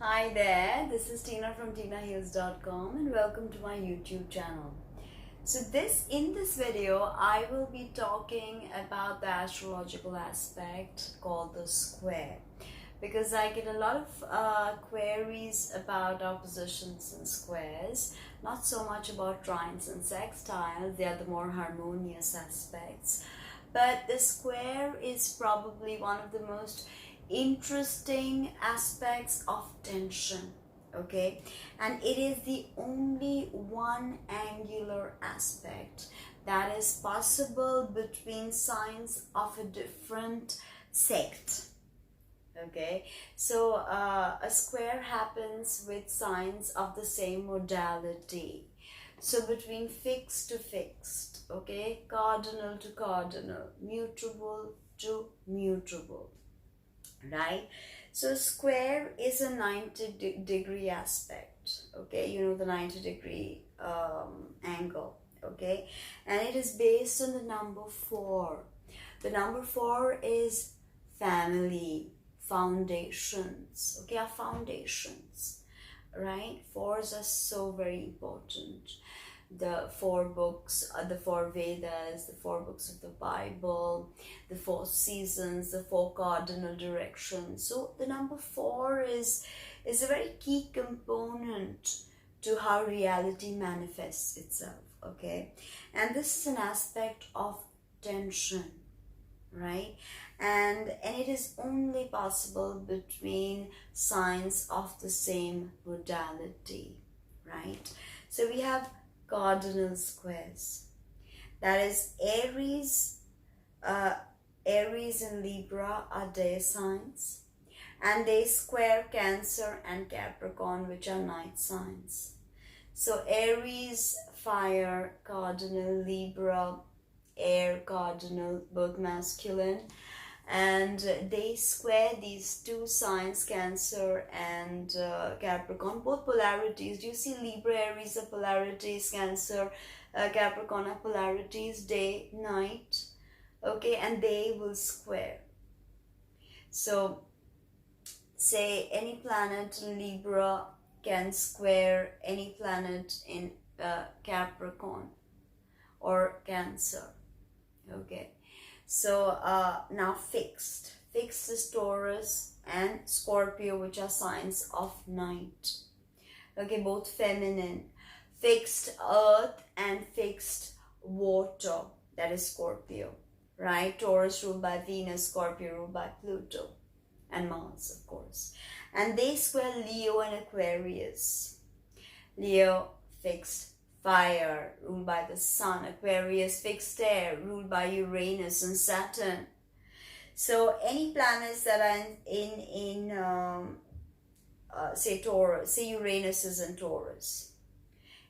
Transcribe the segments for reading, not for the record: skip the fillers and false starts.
Hi there, this is Tina from TinaHeals.com and welcome to my YouTube channel. So in this video, I will be talking about the astrological aspect called the square, because I get a lot of queries about oppositions and squares, not so much about trines and sextiles. They are the more harmonious aspects, but the square is probably one of the most interesting aspects of tension. Okay, and it is the only one angular aspect that is possible between signs of a different sect. Okay, so a square happens with signs of the same modality, so between fixed to fixed, okay, cardinal to cardinal, mutable to mutable, right? So square is a 90-degree aspect, okay, you know, the 90-degree angle, okay, and it is based on the number 4. The number 4 is family, foundations, okay, our foundations, right? 4s are so very important. The 4 books, the 4 Vedas, the 4 books of the Bible, the 4 seasons, the 4 cardinal directions. So the number 4 is a very key component to how reality manifests itself, okay? And this is an aspect of tension, right? And it is only possible between signs of the same modality, right? So we have cardinal squares. That is Aries. Aries and Libra are day signs, and they square Cancer and Capricorn, which are night signs. So Aries, fire cardinal, Libra, air cardinal, both masculine, and they square these two signs, Cancer and Capricorn, both polarities. Do you see Libra, Aries are polarities, Cancer, Capricorn are polarities, day, night, okay, and they will square. So say any planet in Libra can square any planet in Capricorn or Cancer, okay. So now fixed is Taurus and Scorpio, which are signs of night, okay, both feminine. Fixed earth and fixed water, that is Scorpio, right? Taurus ruled by Venus, Scorpio ruled by Pluto and Mars, of course, and they square Leo and Aquarius. Leo fixed fire, ruled by the sun. Aquarius fixed air, ruled by Uranus and Saturn. So any planets that are in say Taurus, say Uranus is in Taurus,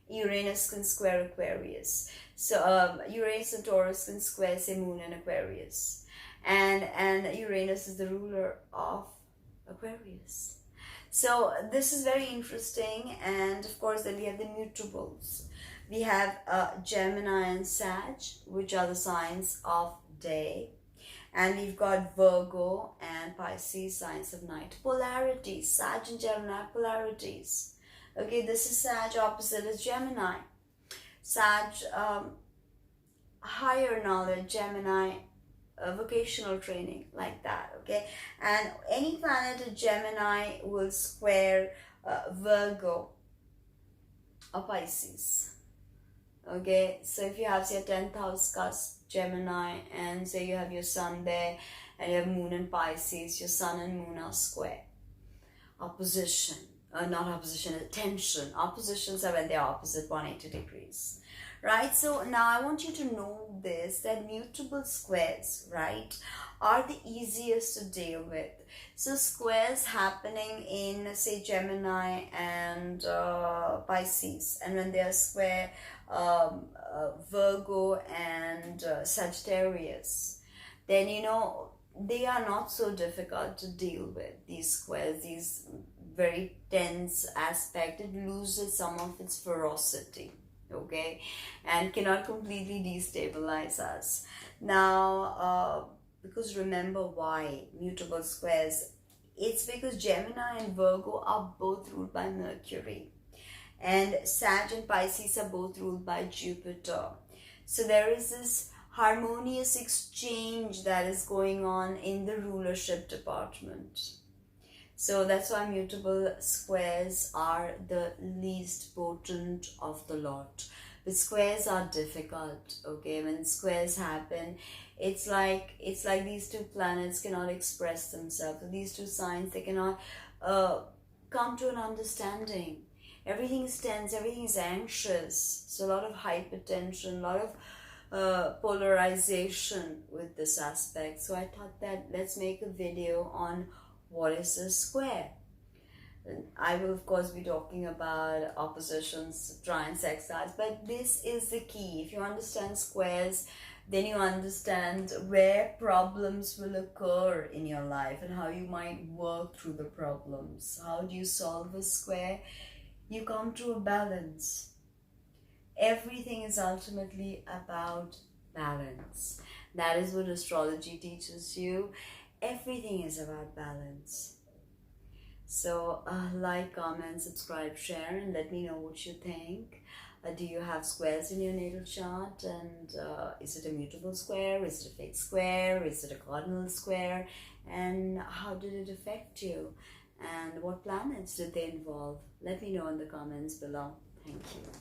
Uranus can square Aquarius. So Uranus and Taurus can square, say, Moon and Aquarius, and Uranus is the ruler of Aquarius. So this is very interesting. And of course then we have the mutables. We have Gemini and Sag, which are the signs of day, and we've got Virgo and Pisces, signs of night. Polarities, Sag and Gemini polarities, okay. This is Sag, opposite is Gemini. Sag, higher knowledge, Gemini, vocational training, like that, okay. And any planet of Gemini will square Virgo or Pisces, okay. So if you have, say, a 10th house cusp Gemini, and say you have your sun there and you have Moon and Pisces, your sun and Moon are square. Opposition, not opposition, tension. Oppositions are when they are opposite 180 degrees, right? So now I want you to know this, that mutable squares, right, are the easiest to deal with. So squares happening in, say, Gemini and Pisces, and when they are square Virgo and Sagittarius, then you know they are not so difficult to deal with. These squares, these very tense aspect, it loses some of its ferocity, okay, and cannot completely destabilize us. Now because remember why mutable squares It's because Gemini and Virgo are both ruled by Mercury, and Sag and Pisces are both ruled by Jupiter. So there is this harmonious exchange that is going on in the rulership department. So that's why mutable squares are the least potent of the lot. But squares are difficult, okay? When squares happen, it's like these two planets cannot express themselves. These two signs, they cannot come to an understanding. Everything is tense, everything is anxious. So a lot of hypertension, a lot of polarization with this aspect. So I thought that let's make a video on what is a square. I will of course be talking about oppositions, trines, sextiles, but this is the key. If you understand squares, then you understand where problems will occur in your life and how you might work through the problems. How do you solve a square? You come to a balance. Everything is ultimately about balance. That is what astrology teaches you. Everything is about balance. So like, comment, subscribe, share, and let me know what you think. Do you have squares in your natal chart? And is it a mutable square? Is it a fixed square? Is it a cardinal square? And how did it affect you? And what planets did they involve? Let me know in the comments below. Thank you.